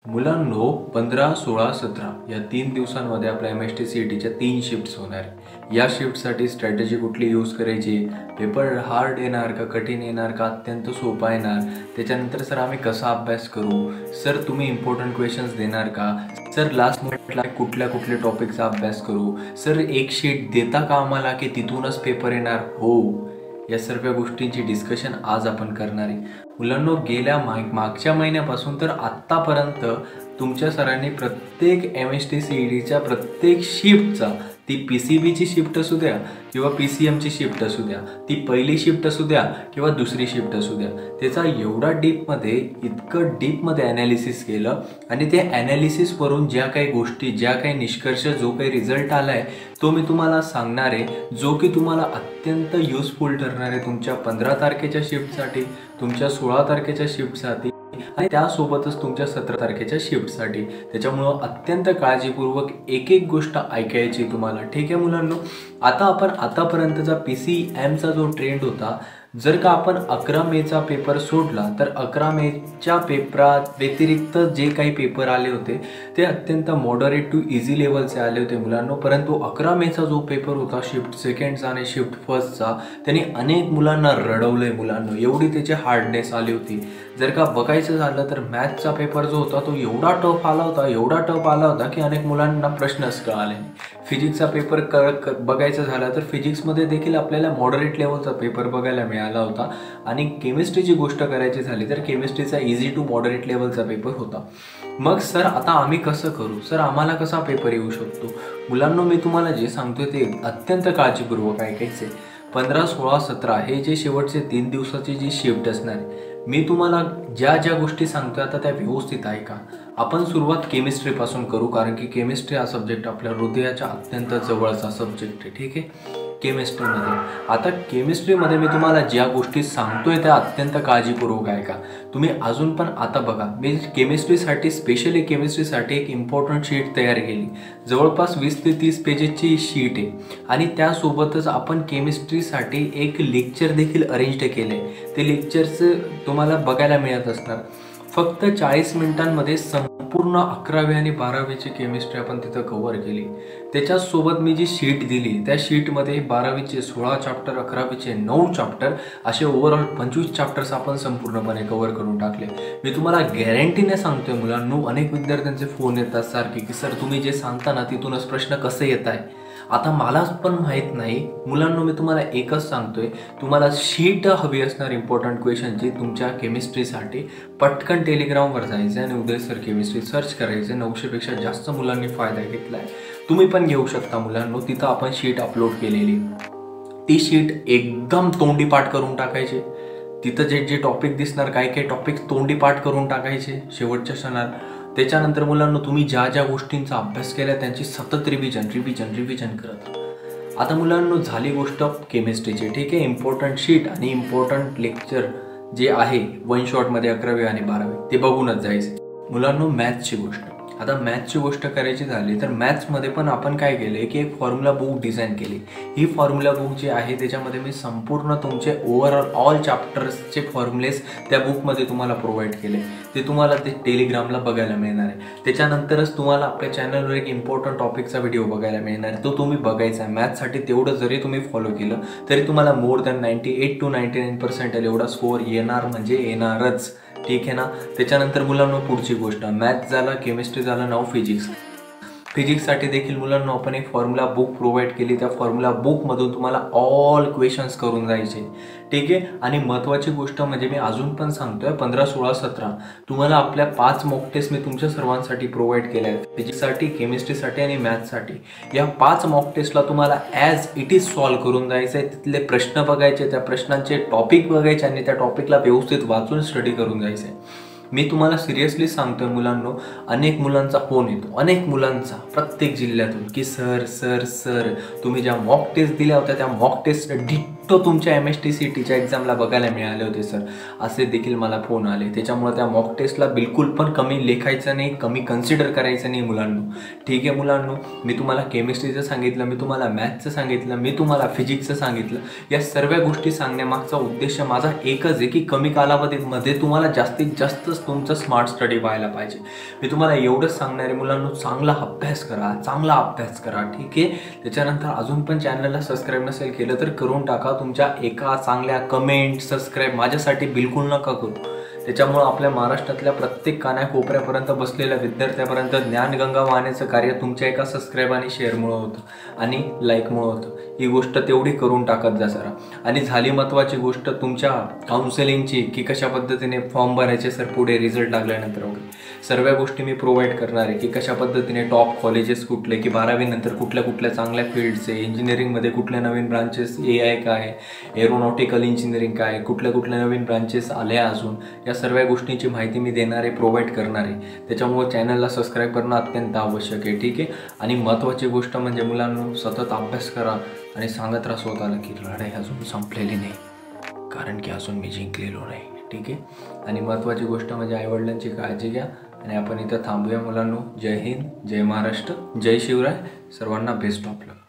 मुलांनो 15, 16, 17 या 3 दिवसांमध्ये आपल्या MST CETच्या 3 शिफ्ट्स होणार आहे। या शिफ्टसाठी स्ट्रॅटेजी कुठली यूज करायची, पेपर हार्ड येणार का कठीण येणार का अत्यंत सोपा येणार, त्याच्यानंतर सर आम्ही कसा अभ्यास करू, सर तुम्ही इम्पॉर्टंट क्वेश्चन्स देणार का, सर लास्ट मोमेंटला कुठल्या टॉपिकचा अभ्यास करू, सर एक शीट देता का आम्हाला की तिथूनच पेपर येणार। हो, या सर्व गोष्टींची डिस्कशन आज आपण करणार आहे। मुलांनो गेल्या मागच्या महिन्यापासून तर आत्तापर्यंत तुमच्या सरांनी प्रत्येक MST CETच्या प्रत्येक शिफ्टचा, ती PCBची शिफ्ट असू द्या किंवा PCMची शिफ्ट असू द्या, ती पहिली शिफ्ट असू द्या किंवा दुसरी शिफ्ट असू द्या, त्याचा एवढा इतकं डीपमध्ये ॲनालिसिस केलं आणि त्या ॲनालिसिसवरून ज्या काही गोष्टी, ज्या काही निष्कर्ष, जो काही रिझल्ट आला आहे तो मी तुम्हाला सांगणार आहे, जो की तुम्हाला अत्यंत युजफुल ठरणार आहे तुमच्या 15 तारखेच्या शिफ्टसाठी, तुमच्या 16 तारखेच्या शिफ्टसाठी आणि त्यासोबतच तुमच्या 17 तारखेच्या शिफ्टसाठी। त्याच्यामुळं अत्यंत काळजीपूर्वक एक एक गोष्ट ऐकायची तुम्हाला, ठीक आहे मुलांनो। आता आपण आतापर्यंतचा PCMचा जो ट्रेंड होता, जर का आपण 11 मेचा पेपर सोडला तर 11 मेच्या पेपरात व्यतिरिक्त जे काही पेपर आले होते ते अत्यंत मॉडरेट टू इझी लेवलचे आले होते मुलांनो। परंतु 11 मेचा जो पेपर होता शिफ्ट सेकंडचा आणि शिफ्ट फर्स्टचा, त्यांनी अनेक मुलांना रडवलंय मुलांनो, एवढी त्याची हार्डनेस आली होती। जर का बघायचं झालं तर मॅथ्सचा पेपर जो होता तो एवढा टफ आला होता की अनेक मुलांना प्रश्नच कळाले नाही। फिजिक्सचा पेपर बघायचं झाला तर फिजिक्समध्ये देखील आपल्याला मॉडरेट लेवलचा पेपर बघायला मिळाला होता आणि केमिस्ट्रीची गोष्ट करायची झाली तर केमिस्ट्रीचा इझी टू मॉडरेट लेवलचा पेपर होता। मग सर आता आम्ही कसं करू, सर आम्हाला कसा पेपर येऊ शकतो। मुलांनो मी तुम्हाला जे सांगतोय ते अत्यंत काळजीपूर्वक ऐकायचे। 15, 16, 17 हे जे शेवटचे 3 दिवसाची जी शिफ्ट असणार आहे, मी तुम्हाला ज्या गोष्टी सांगतोय आता त्या व्यवस्थित ऐका। आपण सुरुवात केमिस्ट्रीपासून करू, कारण की केमिस्ट्री हा सब्जेक्ट आपल्या हृदयाच्या अत्यंत जवळचा सब्जेक्ट आहे, ठीक आहे। केमिस्ट्रीमध्ये मी तुम्हाला ज्या गोष्टी सांगतोय त्या अत्यंत काळजीपूर्वक ऐका तुम्ही। अजून पण आता बघा, मी स्पेशली केमिस्ट्रीसाठी एक इम्पॉर्टंट शीट तयार केली, जवळपास 20 ते 30 पेजेसची शीट आहे आणि त्यासोबतच आपण केमिस्ट्रीसाठी एक लेक्चर देखील अरेंज केले। ते लेक्चरचं तुम्हाला बघायला मिळत असणार। फक्त 40 मिनिटांमध्ये संपूर्ण 11वी आणि 12वीची केमिस्ट्री आपण तिथं कव्हर केली। त्याच्यासोबत मी जी शीट दिली त्या शीटमध्ये 12वीचे 16 चॅप्टर, 11वीचे 9 चॅप्टर, असे ओव्हरऑल 25 चॅप्टर्स आपण संपूर्णपणे कव्हर करून टाकले। मी तुम्हाला गॅरंटीने सांगतोय मुलांनो, अनेक विद्यार्थ्यांचे फोन येतात सारखे की सर तुम्ही जे सांगता ना तिथूनच प्रश्न कसे येत आहे। आता मलाच पण माहीत नाही मुलांनो, मी तुम्हाला एकच सांगतोय, तुम्हाला शीट हवी असणार इम्पॉर्टंट क्वेश्चनची तुमच्या केमिस्ट्रीसाठी, पटकन टेलिग्रामवर जायचं आणि उदय सर केमिस्ट्री सर्च करायचं। 900 पेक्षा जास्त मुलांनी फायदा घेतला आहे, तुम्ही पण घेऊ शकता मुलांनो। तिथं आपण शीट अपलोड केलेली, ती शीट एकदम तोंडी पाठ करून टाकायची। तिथं जे टॉपिक दिसणार, काही टॉपिक तोंडी पाठ करून टाकायचे शेवटच्या क्षणाला। त्याच्यानंतर मुलांना तुम्ही ज्या गोष्टींचा अभ्यास केला त्यांची सतत रिव्हिजन करत। आता मुलांनो झाली गोष्ट केमिस्ट्रीची, ठीक आहे। इम्पॉर्टंट शीट आणि इम्पॉर्टंट लेक्चर जे आहे 1 शॉटमध्ये 11वी आणि 12वी ते बघूनच जायचे। मुलांनो मॅथ्सची गोष्ट करायची झाली तर मॅथ्समध्ये पण आपण काय केले की एक फॉर्म्युला बुक डिझाईन केली। ही फॉर्म्युला बुक जी आहे त्याच्यामध्ये मी संपूर्ण तुमचे ओव्हरऑल ऑल चॅप्टर्सचे फॉर्म्युलेस त्या बुकमध्ये तुम्हाला प्रोव्हाइड केले। ते तुम्हाला ते टेलिग्रामला बघायला मिळणार आहे। त्याच्यानंतरच तुम्हाला आपल्या चॅनलवर एक इम्पॉर्टंट टॉपिकचा व्हिडिओ बघायला मिळणार आहे, तो तुम्ही बघायचा आहे। मॅथ्ससाठी तेवढं जरी तुम्ही फॉलो केलं तरी तुम्हाला मोर दॅन 98 to 99% एवढा स्कोअर येणार म्हणजे येणारच, ठीक आहे ना। त्याच्यानंतर मुलांना पुढची गोष्ट, मॅथ्स झाला, केमिस्ट्री झाला, नाव फिजिक्ससाठी देखील मुलांना आपण एक फॉर्म्युला बुक प्रोव्हाइड केली। त्या फॉर्म्युला बुकमधून तुम्हाला ऑल क्वेश्चन्स करून जायचे, ठीक आहे। आणि महत्त्वाची गोष्ट म्हणजे मी अजून पण सांगतोय, 15, 16, 17 तुम्हाला आपल्या 5 मॉक टेस्ट मी तुमच्या सर्वांसाठी प्रोव्हाइड केल्या आहेत, फिजिक्ससाठी, केमिस्ट्रीसाठी आणि मॅथ्ससाठी। या 5 मॉक टेस्टला तुम्हाला ॲज इट इज सॉल्व्ह करून जायचं आहे। तिथले प्रश्न बघायचे, त्या प्रश्नांचे टॉपिक बघायचे आणि त्या टॉपिकला व्यवस्थित वाचून स्टडी करून जायचं आहे। मी तुम्हाला सिरियसली सांगतोय मुलांनो, अनेक मुलांचा फोन येतो, अनेक मुलांचा प्रत्येक जिल्ह्यातून की सर तुम्ही ज्या मॉक टेस्ट दिल्या होत्या त्या मॉक टेस्ट तुमच्या MSTCTच्या एक्झामला बघायला मिळाले होते सर, असे देखील मला फोन आले. त्याच्यामुळे त्या मॉक टेस्टला बिलकुल पण कमी लेखायचं नाही, कमी कन्सिडर करायचं नाही मुलांनो. ठीक आहे मुलांनो, मी तुम्हाला केमिस्ट्रीचं सांगितलं, मी तुम्हाला मॅथ्सचं सांगितलं, मी तुम्हाला फिजिक्सचं सांगितलं. या सर्व गोष्टी सांगण्यामागचा उद्देश माझा एकच आहे की कमी कालावधीमध्ये तुम्हाला जास्तीत जास्त तुमचं स्मार्ट स्टडी व्हायला पाहिजे. मी तुम्हाला एवढंच सांगणार आहे मुलांनो, चांगला अभ्यास करा, चांगला अभ्यास करा. ठीक आहे. त्याच्यानंतर अजून पण चॅनलला सबस्क्राईब नसेल केलं तर करून टाका. तुमच्या एका चांगल्या कमेंट सबस्क्राईब माझ्यासाठी बिलकुल नका करू. त्याच्यामुळं आपल्या महाराष्ट्रातल्या प्रत्येक कानाकोपऱ्यापर्यंत बसलेल्या विद्यार्थ्यापर्यंत ज्ञानगंगा वाहण्याचं कार्य तुमच्या एका सबस्क्राईब आणि शेअरमुळं होतं आणि लाईकमुळं होतं. ही गोष्ट तेवढी करून टाकत जा जरा. आणि झाली महत्त्वाची गोष्ट तुमच्या काउन्सिलिंगची, की कशा पद्धतीने फॉर्म भरायचे सर पुढे रिझल्ट लागल्यानंतर वगैरे सर्व गोष्टी मी प्रोव्हाइड करणार आहे. की कशा पद्धतीने टॉप कॉलेजेस कुठले, की 12वी नंतर कुठल्या कुठल्या चांगल्या फील्ड्स आहे, इंजिनिअरिंगमध्ये कुठल्या नवीन ब्रांचेस, AI काय, एरोनॉटिकल इंजिनिअरिंग काय, कुठल्या कुठल्या नवीन ब्रांचेस आल्या अजून, या सर्व गोष्टींची माहिती मी देणार आहे, प्रोव्हाइड करणार आहे. त्याच्यामुळे चॅनलला सबस्क्राईब करणं अत्यंत आवश्यक आहे. ठीक आहे. आणि महत्त्वाची गोष्ट म्हणजे मुलांनो, सतत अभ्यास करा आणि सांगत राहा स्वतःला की लढाई अजून संपलेली नाही, कारण की अजून मी जिंकलेलो नाही. ठीक आहे. आणि महत्त्वाची गोष्ट म्हणजे आईवडिलांची काळजी घ्या. आणि आपण इथं थांबूया मुलांनो. जय हिंद, जय महाराष्ट्र, जय शिवराय. सर्वांना बेस्ट ऑफ लक.